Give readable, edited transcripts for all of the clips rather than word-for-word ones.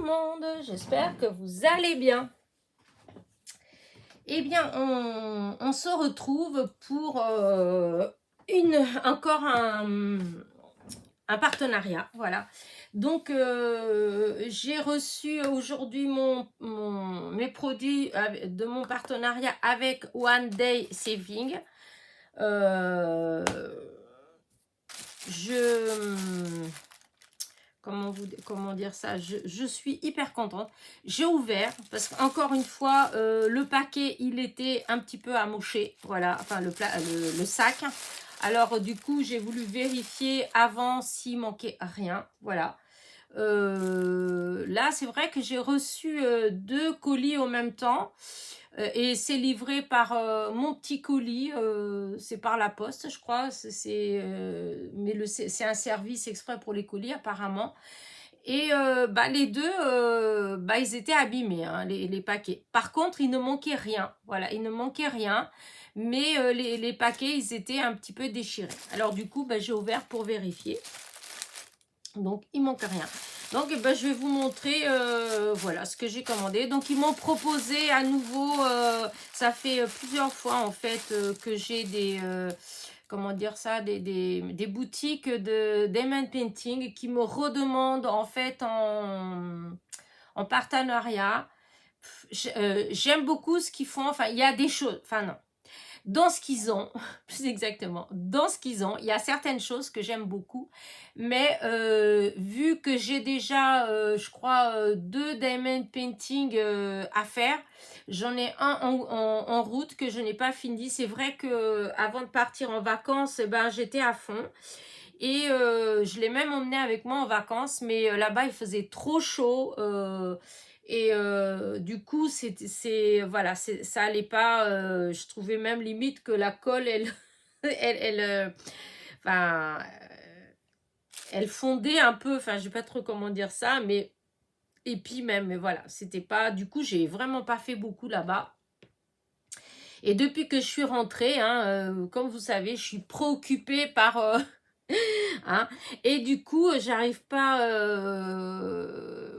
monde, j'espère que vous allez bien. Eh bien, on se retrouve pour encore un partenariat, voilà. Donc, j'ai reçu aujourd'hui mes produits de mon partenariat avec One Day Saving. Comment dire ça, je suis hyper contente. J'ai ouvert parce qu'encore une fois le paquet il était un petit peu amoché, voilà, enfin le sac. Alors du coup j'ai voulu vérifier avant s'il manquait rien, voilà. Là c'est vrai que j'ai reçu 2 colis en même temps. Et c'est livré par mon petit colis, c'est par la poste, je crois. Mais c'est un service exprès pour les colis, apparemment. Et les deux, ils étaient abîmés, hein, les paquets. Par contre, il ne manquait rien. Voilà, il ne manquait rien. Mais les paquets, ils étaient un petit peu déchirés. Alors, du coup, j'ai ouvert pour vérifier. Donc, il manque rien. Donc, je vais vous montrer, voilà, ce que j'ai commandé. Donc, ils m'ont proposé à nouveau, ça fait plusieurs fois, en fait, que j'ai des, comment dire ça, des boutiques de diamond painting qui me redemandent, en fait, en partenariat. J'aime beaucoup ce qu'ils font. Enfin, il y a des choses, enfin non. Dans ce qu'ils ont, plus exactement, dans ce qu'ils ont, il y a certaines choses que j'aime beaucoup, mais vu que j'ai déjà, je crois, 2 diamond painting à faire, j'en ai un en route que je n'ai pas fini. C'est vrai que avant de partir en vacances, j'étais à fond. Et je l'ai même emmené avec moi en vacances, mais là-bas, il faisait trop chaud. Et du coup, voilà, ça allait pas. Je trouvais même limite que la colle, enfin, elle fondait un peu. Enfin, je sais pas trop comment dire ça, mais et puis même, mais voilà, c'était pas. Du coup, j'ai vraiment pas fait beaucoup là-bas. Et depuis que je suis rentrée, hein, comme vous savez, je suis préoccupée par hein, et du coup j'arrive pas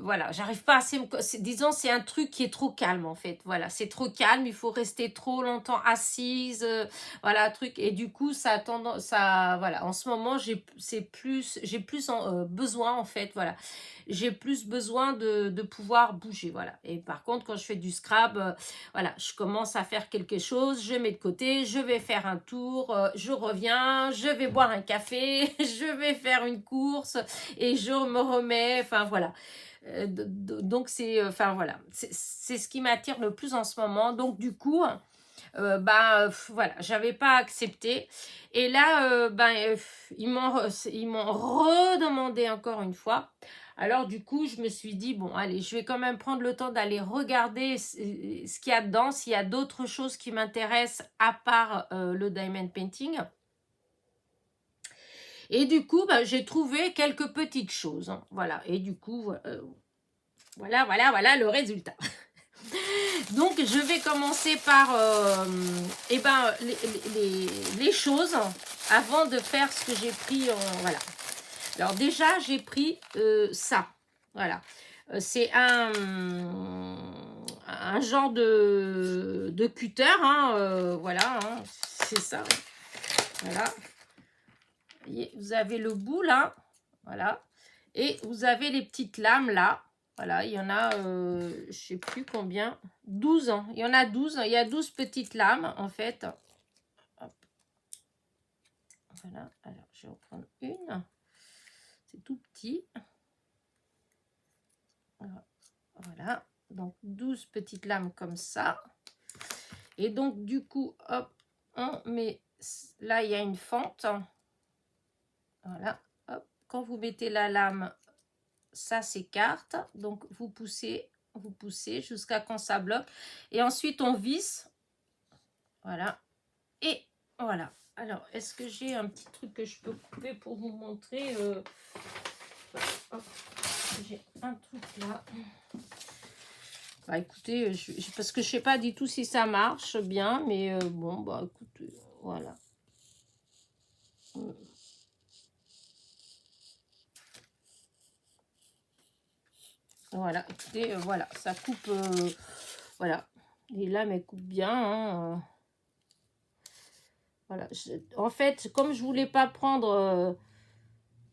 voilà, j'arrive pas assez disons c'est un truc qui est trop calme en fait, voilà, c'est trop calme, il faut rester trop longtemps assise, voilà, truc. Et du coup ça a tendance, ça, voilà, en ce moment j'ai plus besoin, en fait, voilà, j'ai plus besoin de pouvoir bouger, voilà. Et par contre quand je fais du scrap, voilà, je commence à faire quelque chose, je mets de côté, je vais faire un tour, je reviens, je vais boire un café, je vais faire une course et je me remets, enfin voilà. Donc c'est, enfin voilà, c'est ce qui m'attire le plus en ce moment. Donc du coup, voilà, j'avais pas accepté. Et là, ils m'ont redemandé encore une fois. Alors du coup, je me suis dit, bon, allez, je vais quand même prendre le temps d'aller regarder ce qu'il y a dedans, s'il y a d'autres choses qui m'intéressent à part le diamond painting. Et du coup, j'ai trouvé quelques petites choses, hein, voilà. Et du coup, voilà le résultat. Donc, je vais commencer par les choses avant de faire ce que j'ai pris. Voilà. Alors déjà, j'ai pris ça. Voilà. C'est un genre de cutter. Hein, voilà. Hein, c'est ça. Voilà. Vous avez le bout là. Voilà. Et vous avez les petites lames là. Voilà, il y en a, je ne sais plus combien, 12 ans. Il y en a 12, il y a 12 petites lames en fait. Hop. Voilà, alors je vais en prendre une. C'est tout petit. Voilà, donc 12 petites lames comme ça. Et donc du coup, hop, on met, là il y a une fente. Voilà, hop, quand vous mettez la lame, ça s'écarte, donc vous poussez jusqu'à quand ça bloque, et ensuite on visse, voilà, et voilà. Alors est-ce que j'ai un petit truc que je peux couper pour vous montrer, hop, j'ai un truc là. Écoutez, parce que je sais pas du tout si ça marche bien, mais bon, écoutez, voilà. Voilà, écoutez, voilà, ça coupe, voilà. Les lames, elles coupent bien, hein, voilà. En fait, comme je voulais pas prendre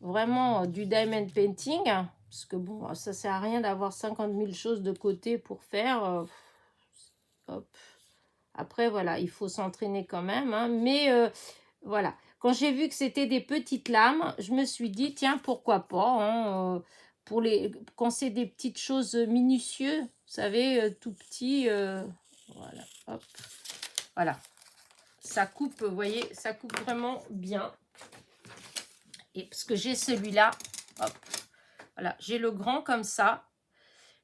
vraiment du diamond painting, parce que bon, ça sert à rien d'avoir 50 000 choses de côté pour faire. Hop. Après, voilà, il faut s'entraîner quand même, hein, mais voilà. Quand j'ai vu que c'était des petites lames, je me suis dit, tiens, pourquoi pas, hein, quand c'est des petites choses minutieuses, vous savez, tout petit, voilà, hop, voilà. Ça coupe, vous voyez, ça coupe vraiment bien. Et parce que j'ai celui-là, hop, voilà, j'ai le grand comme ça,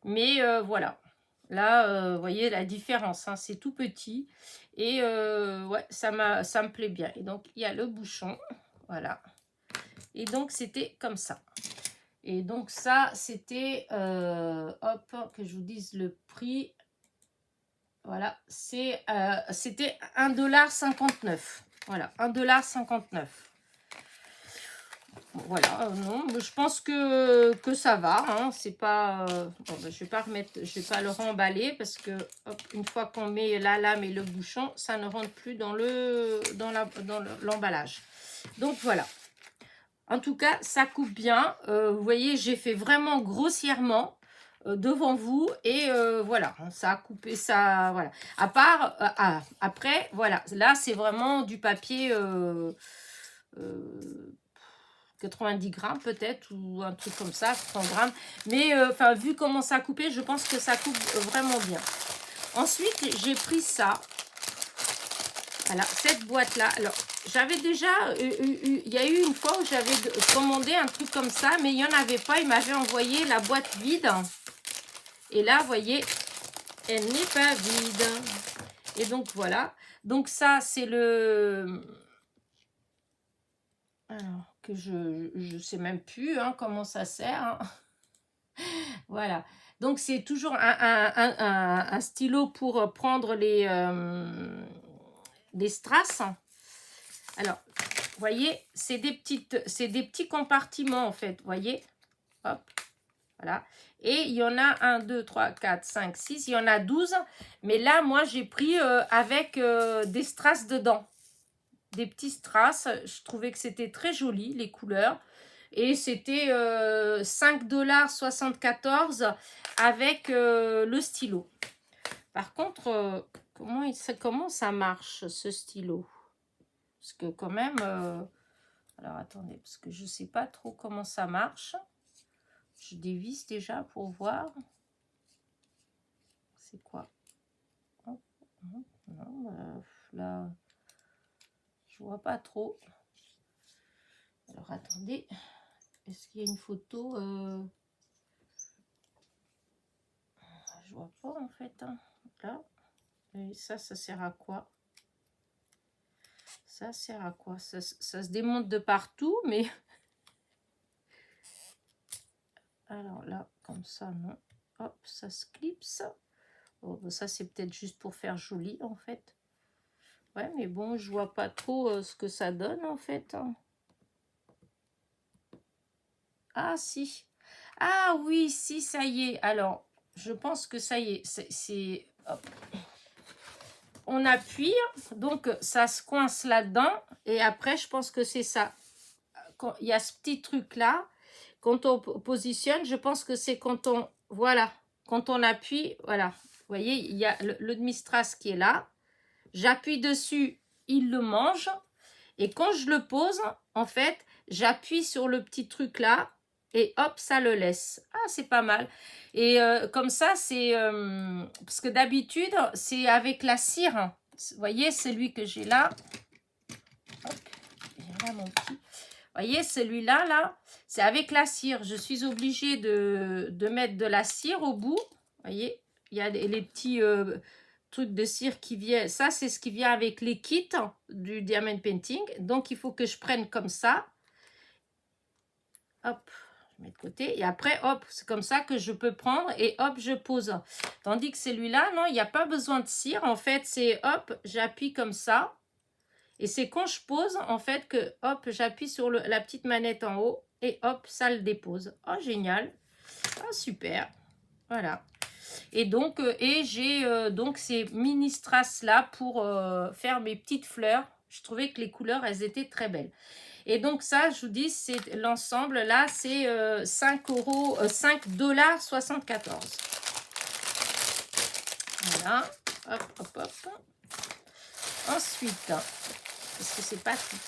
mais voilà. Là, vous voyez la différence, hein, c'est tout petit. Et ouais, ça me plaît bien. Et donc, il y a le bouchon, voilà. Et donc, c'était comme ça. Et donc, ça, c'était, hop, que je vous dise le prix. Voilà, c'était 1,59 $. Voilà, 1,59 $. Bon, voilà, non, je pense que ça va, hein, c'est pas... bon, ben, je vais pas remettre, je vais pas le remballer parce que, hop, une fois qu'on met la lame et le bouchon, ça ne rentre plus dans l'emballage. Donc, voilà. En tout cas, ça coupe bien. Vous voyez, j'ai fait vraiment grossièrement devant vous et voilà, ça a coupé ça, voilà. À part, après, voilà, là, c'est vraiment du papier... 90 grammes peut-être ou un truc comme ça, 100 grammes, mais enfin vu comment ça a coupé, je pense que ça coupe vraiment bien. Ensuite j'ai pris ça, voilà, cette boîte là. Alors j'avais déjà il y a eu une fois où j'avais commandé un truc comme ça, mais il n'y en avait pas, il m'avait envoyé la boîte vide et là vous voyez, elle n'est pas vide. Et donc voilà, donc ça c'est le... Alors, que je sais même plus, hein, comment ça sert, hein. Voilà. Donc, c'est toujours un stylo pour prendre les strass. Alors, vous voyez, c'est des petits compartiments, en fait. Vous voyez? Hop. Voilà. Et il y en a 1, 2, 3, 4, 5, 6. Il y en a 12. Mais là, moi, j'ai pris avec des strass dedans. Des petits strass. Je trouvais que c'était très joli, les couleurs. Et c'était 5,74 $ avec le stylo. Par contre, comment ça marche, ce stylo? Parce que quand même... alors, attendez, parce que je ne sais pas trop comment ça marche. Je dévisse déjà pour voir. C'est quoi? Oh, non, là, je vois pas trop. Alors, attendez. Est-ce qu'il y a une photo je vois pas, en fait. Hein. Là. Et ça sert à quoi? Ça sert à quoi? Ça se démonte de partout, mais... Alors là, comme ça, non. Hop, ça se clipse. Oh, ben ça, c'est peut-être juste pour faire joli, en fait. Ouais, mais bon, je vois pas trop ce que ça donne, en fait. Ah, si. Ah oui, si, ça y est. Alors, je pense que ça y est. C'est... On appuie, donc ça se coince là-dedans. Et après, je pense que c'est ça. Quand il y a ce petit truc-là, quand on positionne, je pense que c'est quand on... Voilà, quand on appuie, voilà. Vous voyez, il y a le demi-strass qui est là. J'appuie dessus, il le mange. Et quand je le pose, en fait, j'appuie sur le petit truc là. Et hop, ça le laisse. Ah, c'est pas mal. Et comme ça, c'est... parce que d'habitude, c'est avec la cire. Vous voyez, celui que j'ai là. Hop, j'ai là mon petit... Vous voyez, celui-là, là, c'est avec la cire. Je suis obligée de mettre de la cire au bout. Vous voyez, il y a les petits trucs de cire qui viennent. Ça, c'est ce qui vient avec les kits du diamond painting. Donc, il faut que je prenne comme ça. Hop, je mets de côté. Et après, hop, c'est comme ça que je peux prendre et hop, je pose. Tandis que celui-là, non, il n'y a pas besoin de cire. En fait, c'est hop, j'appuie comme ça. Et c'est quand je pose, en fait, que hop, j'appuie sur la petite manette en haut et hop, ça le dépose. Oh, génial. Ah, super. Voilà. Et donc, j'ai donc ces mini strass là pour faire mes petites fleurs. Je trouvais que les couleurs, elles étaient très belles. Et donc ça, je vous dis, c'est l'ensemble là, c'est 5,74 $. Voilà. Hop, hop, hop. Ensuite, parce que c'est pas tout.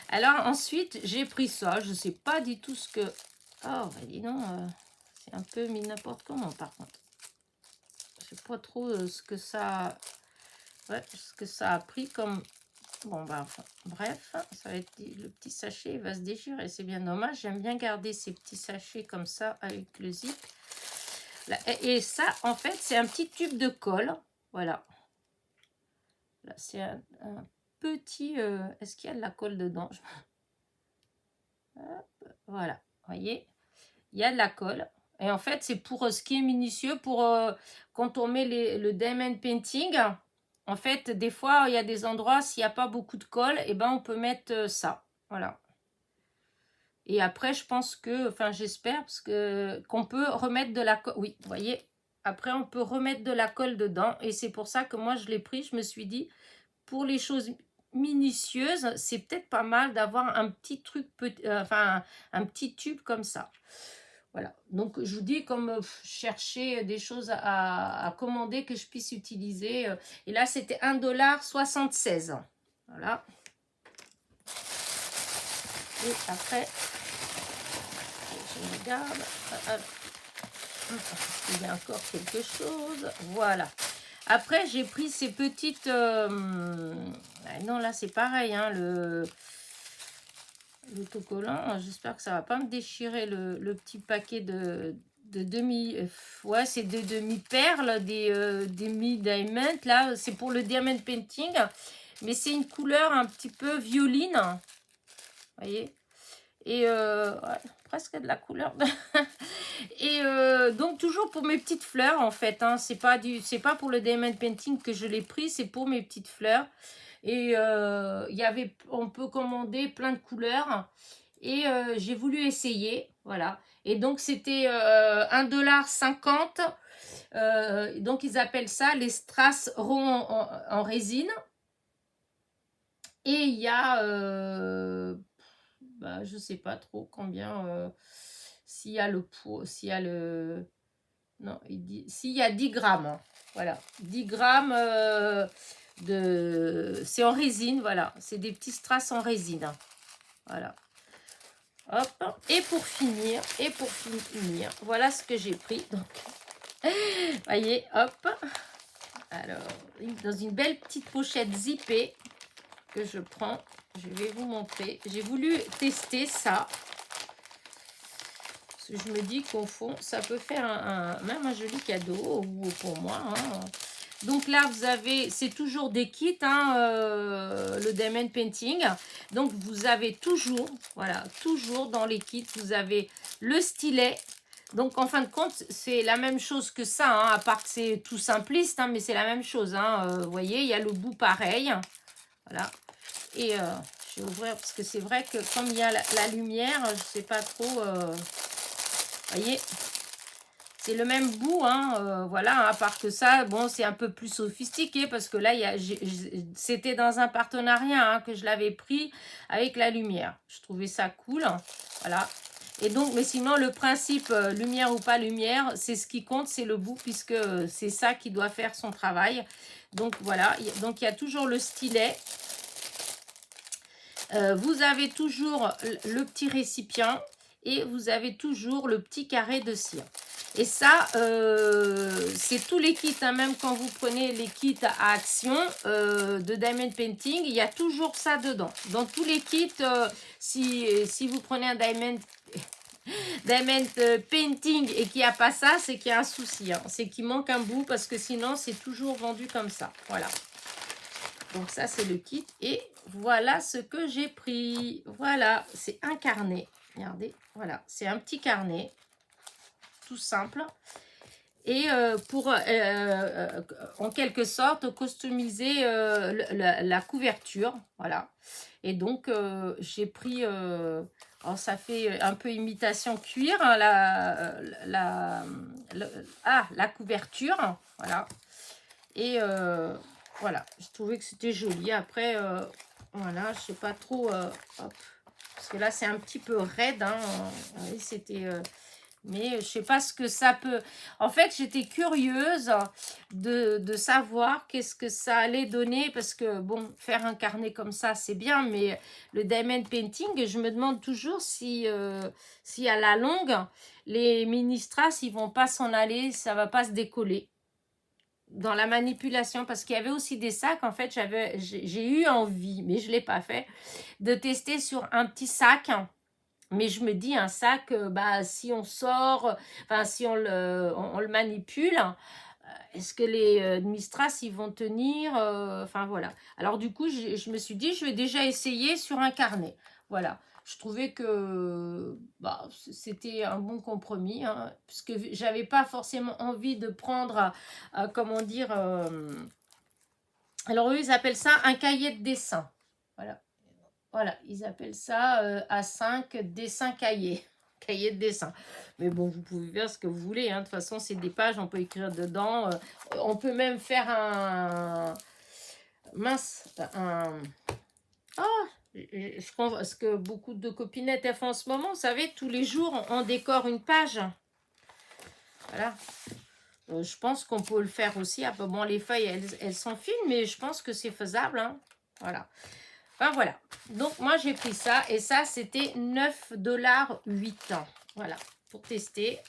Alors ensuite, j'ai pris ça. Je sais pas du tout ce que... Oh, bah dis donc, c'est un peu mis n'importe comment par contre. Je sais pas trop ce que ça... Ouais, ce que ça a pris comme... Bon, bah, enfin, bref, ça va être le petit sachet, il va se déchirer. C'est bien dommage. J'aime bien garder ces petits sachets comme ça avec le zip. Là, et ça, en fait, c'est un petit tube de colle. Voilà. Là, c'est un petit... Est-ce qu'il y a de la colle dedans? Hop, voilà. Vous voyez, il y a de la colle. Et en fait, c'est pour ce qui est minutieux, pour quand on met le diamond painting. En fait, des fois, il y a des endroits, s'il n'y a pas beaucoup de colle, et ben, on peut mettre ça. Voilà. Et après, je pense que, enfin, j'espère, parce que qu'on peut remettre de la colle. Oui, vous voyez, après, on peut remettre de la colle dedans. Et c'est pour ça que moi, je l'ai pris. Je me suis dit, pour les choses minutieuses, c'est peut-être pas mal d'avoir un petit truc, enfin, un petit tube comme ça. Voilà, donc je vous dis, comme chercher des choses à commander que je puisse utiliser. Et là, c'était 1,76 $. Voilà. Et après, je regarde. Il y a encore quelque chose. Voilà. Après, j'ai pris ces petites... non, là, c'est pareil. Hein, l'autocollant, j'espère que ça va pas me déchirer le petit paquet de demi... ouais, c'est des demi-perles, des demi-diamond. Là, c'est pour le diamond painting. Mais c'est une couleur un petit peu violine. Vous voyez? Et ouais, presque de la couleur. Et donc toujours pour mes petites fleurs en fait. Hein, c'est pas pour le diamond painting que je l'ai pris, c'est pour mes petites fleurs. Et on peut commander plein de couleurs. Et j'ai voulu essayer, voilà. Et donc c'était 1,50 $. Donc ils appellent ça les strass ronds en résine. Et il y a bah, je sais pas trop combien, s'il y a le poids, s'il y a le... Non, il dit, s'il y a 10 grammes, hein, voilà, 10 grammes c'est en résine, voilà, c'est des petits strass en résine, hein, voilà. Hop, et pour finir, voilà ce que j'ai pris, donc, voyez, hop, alors, dans une belle petite pochette zippée que je prends, je vais vous montrer, j'ai voulu tester ça. Je me dis qu'au fond, ça peut faire même un joli cadeau ou pour moi. Hein. Donc là, vous avez, c'est toujours des kits, hein, le diamond painting. Donc vous avez toujours, voilà, toujours dans les kits, vous avez le stylet. Donc en fin de compte, c'est la même chose que ça, hein, à part que c'est tout simpliste, hein, mais c'est la même chose. Hein, vous voyez, il y a le bout pareil. Voilà. Et je vais ouvrir parce que c'est vrai que comme il y a la lumière, je ne sais pas trop... voyez, c'est le même bout, hein, voilà, à part que ça, bon, c'est un peu plus sophistiqué parce que là, c'était dans un partenariat hein, que je l'avais pris avec la lumière. Je trouvais ça cool, voilà. Et donc, mais sinon, le principe, lumière ou pas lumière, c'est ce qui compte, c'est le bout puisque c'est ça qui doit faire son travail. Donc, voilà, donc il y a toujours le stylet. Vous avez toujours le petit récipient et vous avez toujours le petit carré de cire. Et ça, c'est tous les kits, hein, même quand vous prenez les kits à action de Diamond Painting, il y a toujours ça dedans. Dans tous les kits, si vous prenez un Diamond Painting et qu'il n'y a pas ça, c'est qu'il y a un souci. Hein. C'est qu'il manque un bout parce que sinon, c'est toujours vendu comme ça. Voilà. Donc ça, c'est le kit. Et voilà ce que j'ai pris. Voilà, c'est un carnet. Regardez, voilà, c'est un petit carnet. Tout simple. Et pour, en quelque sorte, customiser la couverture. Voilà. Et donc, j'ai pris... Alors, ça fait un peu imitation cuir, hein, la couverture. Voilà. Et voilà, je trouvais que c'était joli. Après, voilà, je sais pas trop. Hop, parce que là, c'est un petit peu raide. Hein, oui, c'était. Mais je sais pas ce que ça peut... En fait, j'étais curieuse de savoir qu'est-ce que ça allait donner. Parce que, bon, faire un carnet comme ça, c'est bien. Mais le diamond painting, je me demande toujours si à la longue, les mini-strass, ils vont pas s'en aller. Ça va pas se décoller dans la manipulation. Parce qu'il y avait aussi des sacs, en fait, j'ai eu envie, mais je l'ai pas fait, de tester sur un petit sac. Mais je me dis, un sac, bah, si on sort, enfin, si on le manipule, est-ce que les Mistras, ils vont tenir enfin, voilà. Alors, du coup, je me suis dit, je vais déjà essayer sur un carnet. Voilà. Je trouvais que bah, c'était un bon compromis, hein, puisque j'avais pas forcément envie de prendre, comment dire, alors eux, ils appellent ça un cahier de dessin. Voilà. Voilà, ils appellent ça A5 dessin cahier. Cahier de dessin. Mais bon, vous pouvez faire ce que vous voulez. Hein. De toute façon, c'est des pages, on peut écrire dedans. On peut même faire un... Mince, un... Ah, je crois ce que beaucoup de copinettes elles font en ce moment. Vous savez, tous les jours, on décore une page. Voilà. Je pense qu'on peut le faire aussi. Ah, bon, les feuilles, elles s'enfilent, mais je pense que c'est faisable. Hein. Voilà. Enfin, voilà. Donc, moi, j'ai pris ça. Et ça, c'était 9,08 $. Voilà. Pour tester.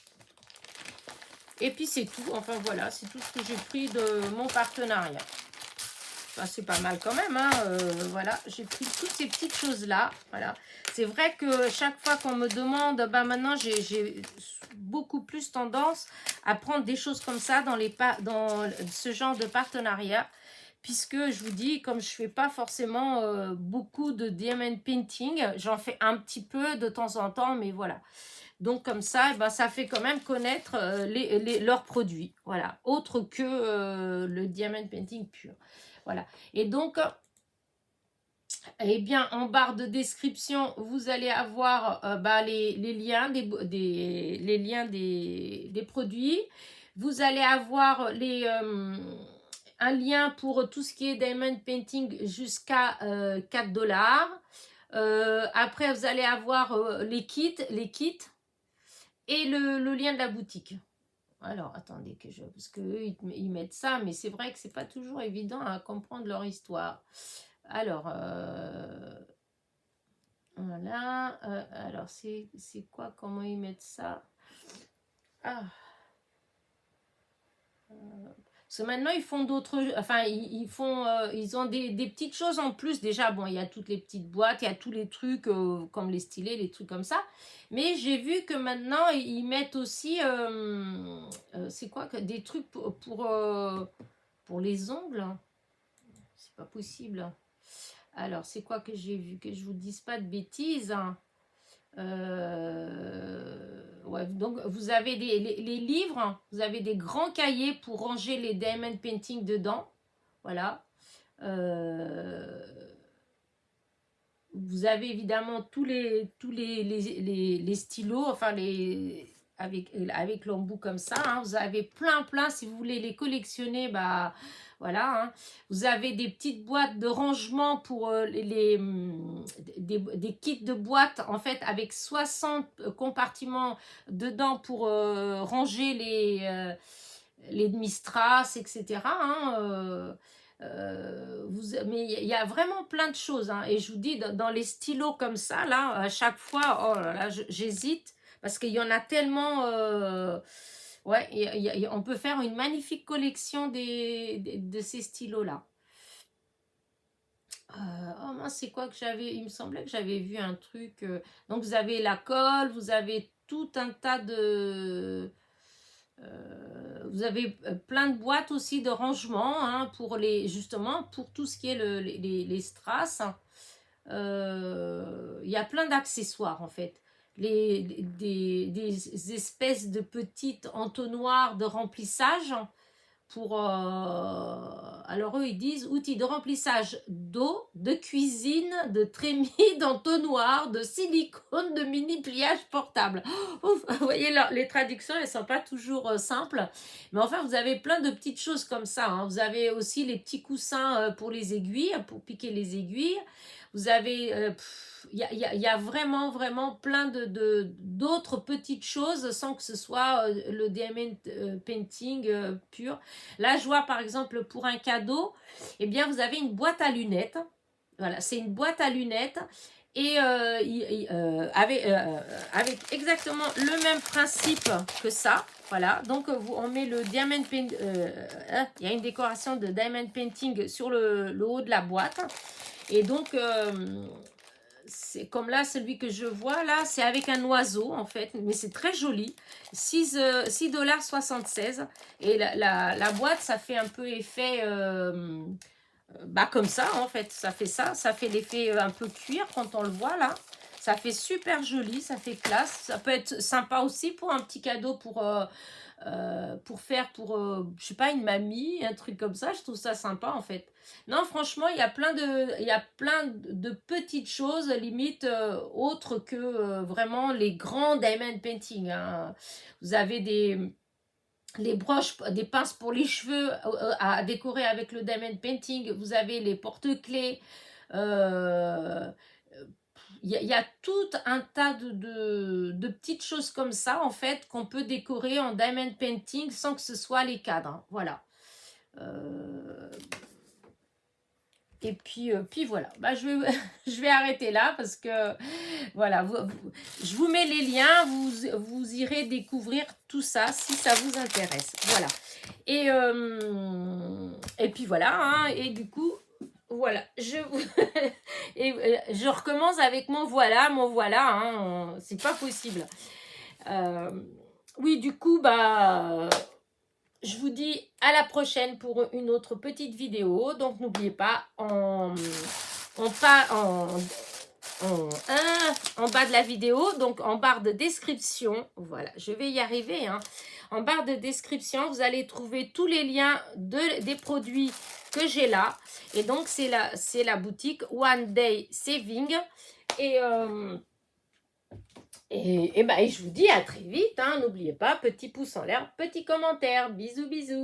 Et puis, c'est tout. Enfin, voilà. C'est tout ce que j'ai pris de mon partenariat. Enfin, c'est pas mal quand même. Hein. Voilà. J'ai pris toutes ces petites choses-là. Voilà. C'est vrai que chaque fois qu'on me demande, bah, maintenant, j'ai beaucoup plus tendance à prendre des choses comme ça dans ce genre de partenariat. Puisque je vous dis, comme je ne fais pas forcément beaucoup de diamond painting, j'en fais un petit peu de temps en temps, mais voilà. Donc comme ça, eh ben, ça fait quand même connaître leurs produits, voilà, autre que le diamond painting pur. Voilà. Et donc, eh bien, en barre de description, vous allez avoir bah, les liens, les liens des produits. Vous allez avoir un lien pour tout ce qui est diamond painting jusqu'à 4 $. Après, vous allez avoir les kits et le lien de la boutique. Alors, attendez, parce qu'eux, ils mettent ça, mais c'est vrai que c'est pas toujours évident à comprendre leur histoire. Alors, voilà. Alors, c'est quoi? Comment ils mettent ça? Ah. Parce que maintenant, ils font d'autres... Enfin, ils ont des petites choses en plus. Déjà, bon, il y a toutes les petites boîtes, il y a tous les trucs comme les stylets, les trucs comme ça. Mais j'ai vu que maintenant, ils mettent aussi... c'est quoi? Des trucs pour les ongles. C'est pas possible. Alors, c'est quoi que j'ai vu? Que je vous dise pas de bêtises. Ouais, donc, vous avez les livres, vous avez des grands cahiers pour ranger les diamond painting dedans. Voilà. Vous avez évidemment tous les stylos, enfin avec l'embout comme ça. Hein. Vous avez plein, si vous voulez les collectionner, bah voilà. Hein. Vous avez des petites boîtes de rangement pour des kits de boîtes, en fait, avec 60 compartiments dedans pour ranger les demi-strass, etc. Hein, mais il y a vraiment plein de choses. Hein, et je vous dis, dans les stylos comme ça, là, à chaque fois, oh là là, j'hésite. Parce qu'il y en a tellement... ouais, on peut faire une magnifique collection de ces stylos-là. Oh mince, c'est quoi que j'avais... Il me semblait que j'avais vu un truc... donc, vous avez la colle, vous avez tout un tas de... vous avez plein de boîtes aussi de rangement hein, justement pour tout ce qui est les strass. Il y a plein d'accessoires en fait. Des espèces de petites entonnoirs de remplissage. pour... alors eux, ils disent outils de remplissage d'eau, de cuisine, de trémies, d'entonnoir, de silicone, de mini pliage portable. Ouf, vous voyez, là, les traductions, elles ne sont pas toujours simples. Mais enfin, vous avez plein de petites choses comme ça. Hein. Vous avez aussi les petits coussins pour les aiguilles, pour piquer les aiguilles. Vous avez... il y a vraiment, vraiment plein d'autres petites choses sans que ce soit le diamond painting pur. Là, je vois par exemple pour un cadeau, eh bien, vous avez une boîte à lunettes. Voilà, c'est une boîte à lunettes et avec exactement le même principe que ça. Voilà, donc on met le diamond painting. Il y a une décoration de diamond painting sur le haut de la boîte. Et donc, c'est comme là, celui que je vois là, c'est avec un oiseau en fait, mais c'est très joli. 6,76 $. Et la boîte, ça fait un peu effet, bah comme ça en fait, ça fait ça. Ça fait l'effet un peu cuir quand on le voit là. Ça fait super joli, ça fait classe. Ça peut être sympa aussi pour un petit cadeau pour faire pour, je sais pas, une mamie, un truc comme ça. Je trouve ça sympa en fait. Non, franchement, il y a plein de petites choses, limite, autres que vraiment les grands diamond painting. Hein. Vous avez les broches, des pinces pour les cheveux à décorer avec le diamond painting. Vous avez les porte-clés. Il y a tout un tas de petites choses comme ça, en fait, qu'on peut décorer en diamond painting sans que ce soit les cadres. Hein. Voilà. Et puis voilà. Bah, je vais arrêter là parce que, voilà, je vous mets les liens. Vous irez découvrir tout ça si ça vous intéresse. Voilà. Et puis voilà. Hein, et du coup... Voilà, je recommence avec mon voilà, hein, c'est pas possible. Oui, du coup, bah, je vous dis à la prochaine pour une autre petite vidéo. Donc, n'oubliez pas, en bas de la vidéo, donc en barre de description, voilà, je vais y arriver, hein. En barre de description, vous allez trouver tous les liens des produits que j'ai là. Et donc, c'est la boutique One Day Saving. Et je vous dis à très vite. Hein. N'oubliez pas, petit pouce en l'air, petit commentaire. Bisous, bisous.